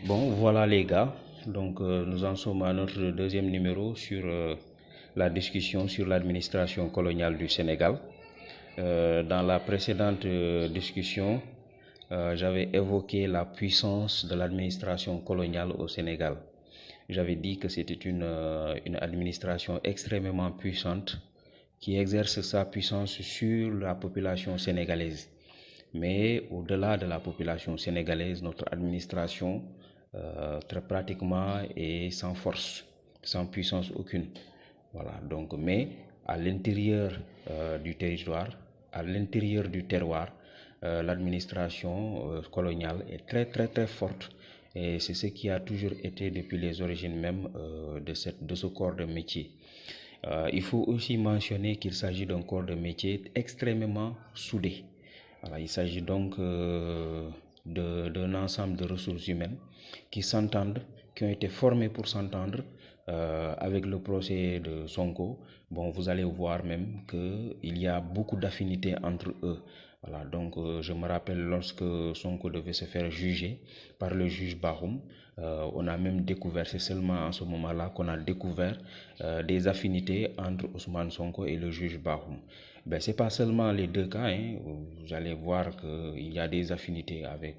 Bon, voilà les gars. Donc, nous en sommes à notre deuxième numéro sur la discussion sur l'administration coloniale du Sénégal. Dans la précédente discussion, j'avais évoqué la puissance de l'administration coloniale au Sénégal. J'avais dit que c'était une administration extrêmement puissante qui exerce sa puissance sur la population sénégalaise. Mais au-delà de la population sénégalaise, notre administration très pratiquement est sans force, sans puissance aucune. Voilà, donc, mais à l'intérieur du territoire, à l'intérieur du terroir, l'administration coloniale est très très très forte. Et c'est ce qui a toujours été depuis les origines même de ce corps de métier. Il faut aussi mentionner qu'il s'agit d'un corps de métier extrêmement soudé. Voilà, il s'agit donc d'un ensemble de ressources humaines qui s'entendent, qui ont été formées pour s'entendre avec le procès de Sonko. Bon, vous allez voir même qu'il y a beaucoup d'affinités entre eux. Voilà, donc je me rappelle lorsque Sonko devait se faire juger par le juge Bahoum, on a même découvert, c'est seulement en ce moment-là qu'on a découvert des affinités entre Ousmane Sonko et le juge Bahoum. Ben, ce n'est pas seulement les deux cas, hein. Vous allez voir qu'il y a des affinités avec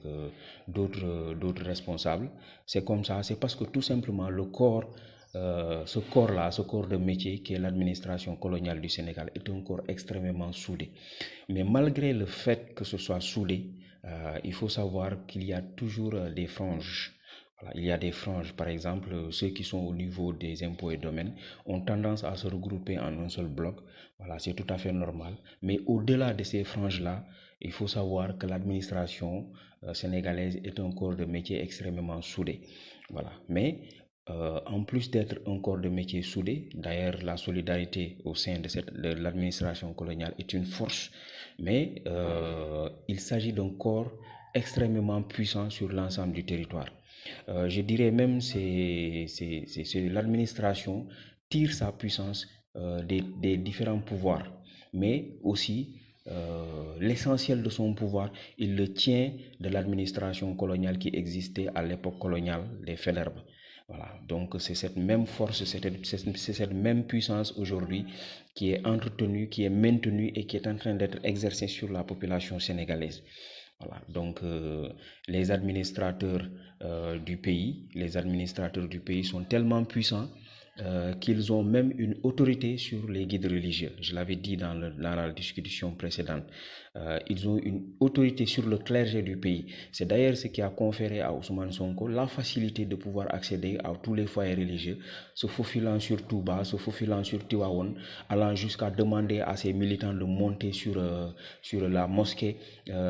d'autres responsables. C'est comme ça, c'est parce que tout simplement le corps, ce corps-là, ce corps de métier qui est l'administration coloniale du Sénégal est un corps extrêmement soudé. Mais malgré le fait que ce soit soudé, il faut savoir qu'il y a toujours des franges. Voilà, il y a des franges, par exemple, ceux qui sont au niveau des impôts et domaines ont tendance à se regrouper en un seul bloc. Voilà, c'est tout à fait normal. Mais au-delà de ces franges-là, il faut savoir que l'administration sénégalaise est un corps de métier extrêmement soudé. Voilà. Mais en plus d'être un corps de métier soudé, d'ailleurs la solidarité au sein de l'administration coloniale est une force, mais il s'agit d'un corps extrêmement puissant sur l'ensemble du territoire. Je dirais même que l'administration tire sa puissance des différents pouvoirs, mais aussi l'essentiel de son pouvoir, il le tient de l'administration coloniale qui existait à l'époque coloniale des Faidherbe. Voilà, donc c'est cette même force, c'est cette même puissance aujourd'hui qui est entretenue, qui est maintenue et qui est en train d'être exercée sur la population sénégalaise. Voilà, donc les administrateurs les administrateurs du pays sont tellement puissants qu'ils ont même une autorité sur les guides religieux. Je l'avais dit dans la discussion précédente. Ils ont une autorité sur le clergé du pays. C'est d'ailleurs ce qui a conféré à Ousmane Sonko la facilité de pouvoir accéder à tous les foyers religieux, se faufilant sur Touba, se faufilant sur Tivaouane, allant jusqu'à demander à ses militants de monter sur la mosquée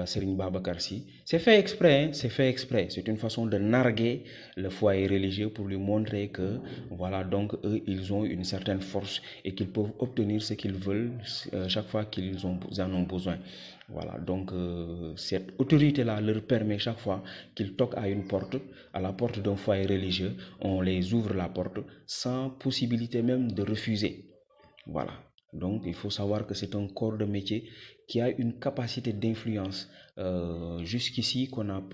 Serigne Babacar Sy. C'est fait exprès, hein, c'est fait exprès. C'est une façon de narguer le foyer religieux pour lui montrer que, voilà, donc eux, ils ont une certaine force et qu'ils peuvent obtenir ce qu'ils veulent chaque fois qu'ils en ont besoin. Voilà, donc cette autorité-là leur permet chaque fois qu'ils toquent à une porte, à la porte d'un foyer religieux, on les ouvre la porte sans possibilité même de refuser. Voilà. Donc, il faut savoir que c'est un corps de métier qui a une capacité d'influence jusqu'ici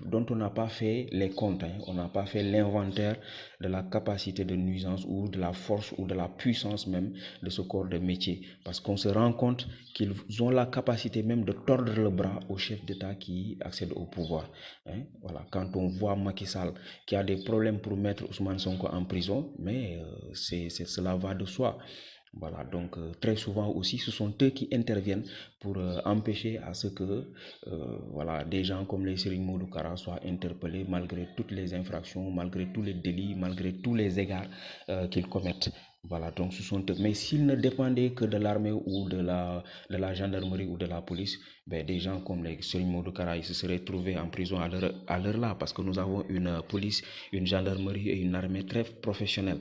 dont on n'a pas fait les comptes, hein. On n'a pas fait l'inventaire de la capacité de nuisance ou de la force ou de la puissance même de ce corps de métier. Parce qu'on se rend compte qu'ils ont la capacité même de tordre le bras au chef d'État qui accède au pouvoir, hein. Voilà. Quand on voit Macky Sall qui a des problèmes pour mettre Ousmane Sonko en prison, mais cela va de soi. Voilà, donc très souvent aussi, ce sont eux qui interviennent pour empêcher à ce que voilà, des gens comme les Serigne Modou Kara soient interpellés malgré toutes les infractions, malgré tous les délits, malgré tous les égards qu'ils commettent. Voilà, donc ce sont eux. Mais s'ils ne dépendaient que de l'armée ou de la gendarmerie ou de la police, ben, des gens comme les Serigne Modou Kara, ils se seraient trouvés en prison à l'heure là, parce que nous avons une police, une gendarmerie et une armée très professionnelle.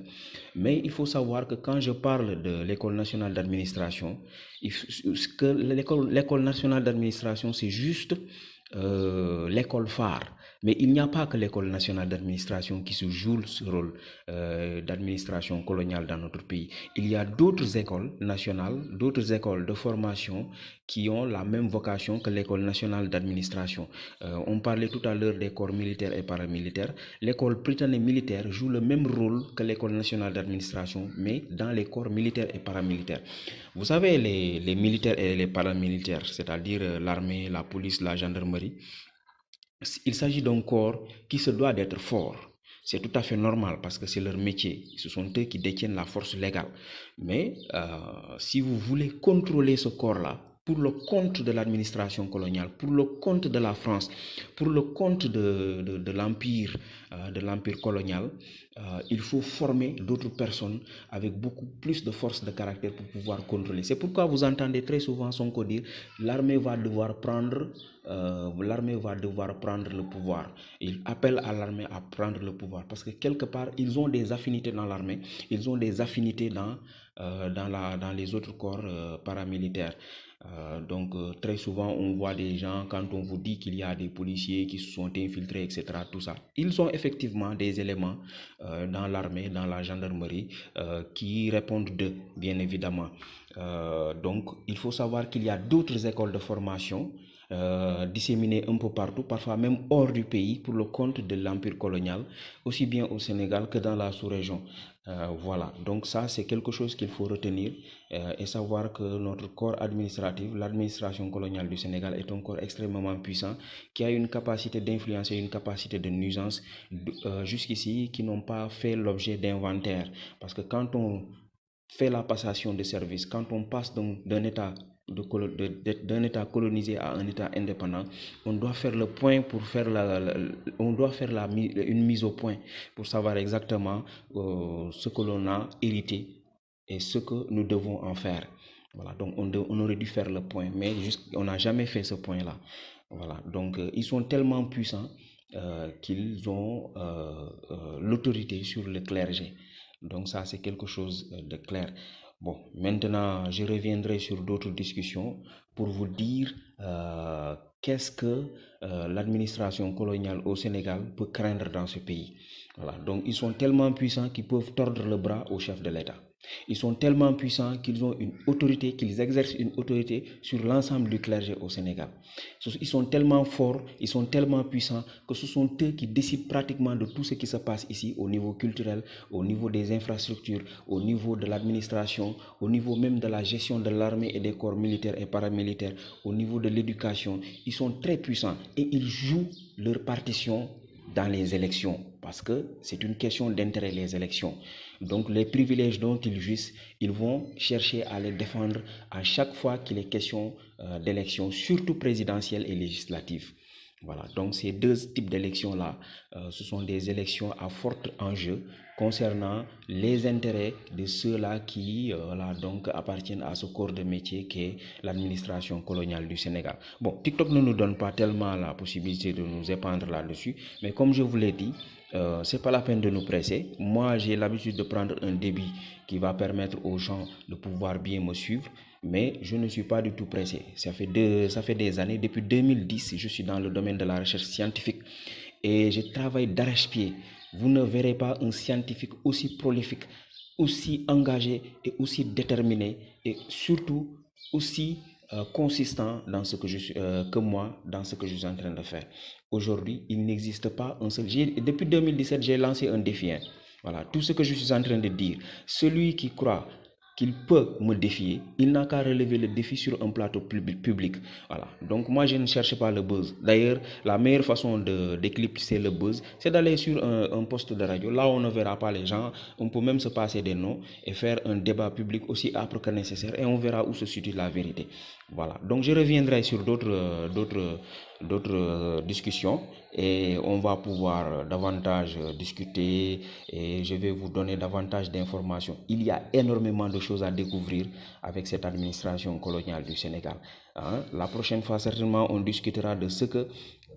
Mais il faut savoir que quand je parle de l'école nationale d'administration, l'école nationale d'administration, c'est juste l'école phare. Mais il n'y a pas que l'École nationale d'administration qui se joue ce rôle d'administration coloniale dans notre pays. Il y a d'autres écoles nationales, d'autres écoles de formation qui ont la même vocation que l'École nationale d'administration. On parlait tout à l'heure des corps militaires et paramilitaires. L'école britannique militaire joue le même rôle que l'École nationale d'administration, mais dans les corps militaires et paramilitaires. Vous savez, les militaires et les paramilitaires, c'est-à-dire l'armée, la police, la gendarmerie, il s'agit d'un corps qui se doit d'être fort. C'est tout à fait normal parce que c'est leur métier. Ce sont eux qui détiennent la force légale. Mais si vous voulez contrôler ce corps-là, pour le compte de l'administration coloniale, pour le compte de la France, pour le compte de l'empire colonial, il faut former d'autres personnes avec beaucoup plus de force de caractère pour pouvoir contrôler. C'est pourquoi vous entendez très souvent Sonko dire l'armée va devoir prendre le pouvoir. Il appelle à l'armée à prendre le pouvoir parce que quelque part, ils ont des affinités dans l'armée, ils ont des affinités dans les autres corps paramilitaires. Donc très souvent on voit des gens, quand on vous dit qu'il y a des policiers qui se sont infiltrés, etc., tout ça, ils ont effectivement des éléments dans l'armée, dans la gendarmerie qui répondent d'eux, bien évidemment. Donc il faut savoir qu'il y a d'autres écoles de formation disséminées un peu partout, parfois même hors du pays, pour le compte de l'empire colonial, aussi bien au Sénégal que dans la sous-région. Voilà, donc ça c'est quelque chose qu'il faut retenir et savoir que notre corps administratif, l'administration coloniale du Sénégal, est un corps extrêmement puissant qui a une capacité d'influence et une capacité de nuisance jusqu'ici qui n'ont pas fait l'objet d'inventaire. Parce que quand on fait la passation de service, quand on passe d'un état d'un état colonisé à un état indépendant, on doit faire le point pour faire une mise au point pour savoir exactement ce que l'on a hérité et ce que nous devons en faire. Voilà, donc on aurait dû faire le point, mais on n'a jamais fait ce point-là. Voilà, donc ils sont tellement puissants qu'ils ont l'autorité sur le clergé. Donc ça, c'est quelque chose de clair. Bon, maintenant, je reviendrai sur d'autres discussions pour vous dire qu'est-ce que l'administration coloniale au Sénégal peut craindre dans ce pays. Voilà, donc ils sont tellement puissants qu'ils peuvent tordre le bras au chef de l'État. Ils sont tellement puissants qu'ils ont une autorité, qu'ils exercent une autorité sur l'ensemble du clergé au Sénégal. Ils sont tellement forts, ils sont tellement puissants que ce sont eux qui décident pratiquement de tout ce qui se passe ici au niveau culturel, au niveau des infrastructures, au niveau de l'administration, au niveau même de la gestion de l'armée et des corps militaires et paramilitaires, au niveau de l'éducation. Ils sont très puissants et ils jouent leur partition dans les élections, parce que c'est une question d'intérêt, les élections. Donc les privilèges dont ils jouissent, ils vont chercher à les défendre à chaque fois qu'il est question d'élections, surtout présidentielles et législatives. Voilà, donc ces deux types d'élections-là, ce sont des élections à fort enjeu concernant les intérêts de ceux-là qui donc appartiennent à ce corps de métier qu'est l'administration coloniale du Sénégal. Bon, TikTok ne nous donne pas tellement la possibilité de nous épandre là-dessus, mais comme je vous l'ai dit, c'est pas la peine de nous presser. Moi, j'ai l'habitude de prendre un débit qui va permettre aux gens de pouvoir bien me suivre, mais je ne suis pas du tout pressé. Ça fait des années, depuis 2010, je suis dans le domaine de la recherche scientifique et je travaille d'arrache-pied. Vous ne verrez pas un scientifique aussi prolifique, aussi engagé et aussi déterminé et surtout aussi consistant dans ce que que moi dans ce que je suis en train de faire. Aujourd'hui, il n'existe pas un seul. Depuis 2017, j'ai lancé un défi. Voilà, tout ce que je suis en train de dire, celui qui croit qu'il peut me défier, il n'a qu'à relever le défi sur un plateau public. Voilà. Donc moi, je ne cherche pas le buzz. D'ailleurs, la meilleure façon d'éclipser le buzz, c'est d'aller sur un poste de radio. Là, on ne verra pas les gens. On peut même se passer des noms et faire un débat public aussi âpre que nécessaire et on verra où se situe la vérité. Voilà. Donc je reviendrai sur d'autres discussions et on va pouvoir davantage discuter et je vais vous donner davantage d'informations. Il y a énormément de choses à découvrir avec cette administration coloniale du Sénégal. La prochaine fois, certainement, on discutera de ce que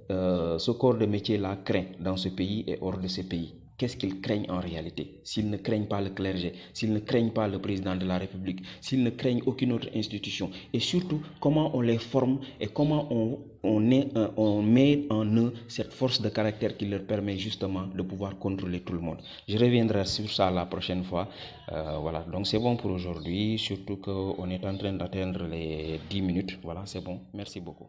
ce corps de métier-là craint dans ce pays et hors de ce pays. qu'est-ce qu'ils craignent en réalité? S'ils ne craignent pas le clergé, s'ils ne craignent pas le président de la République, s'ils ne craignent aucune autre institution, et surtout comment on les forme et comment on met en eux cette force de caractère qui leur permet justement de pouvoir contrôler tout le monde. Je reviendrai sur ça la prochaine fois. Voilà, donc c'est bon pour aujourd'hui, surtout qu'on est en train d'atteindre les 10 minutes. Voilà, c'est bon. Merci beaucoup.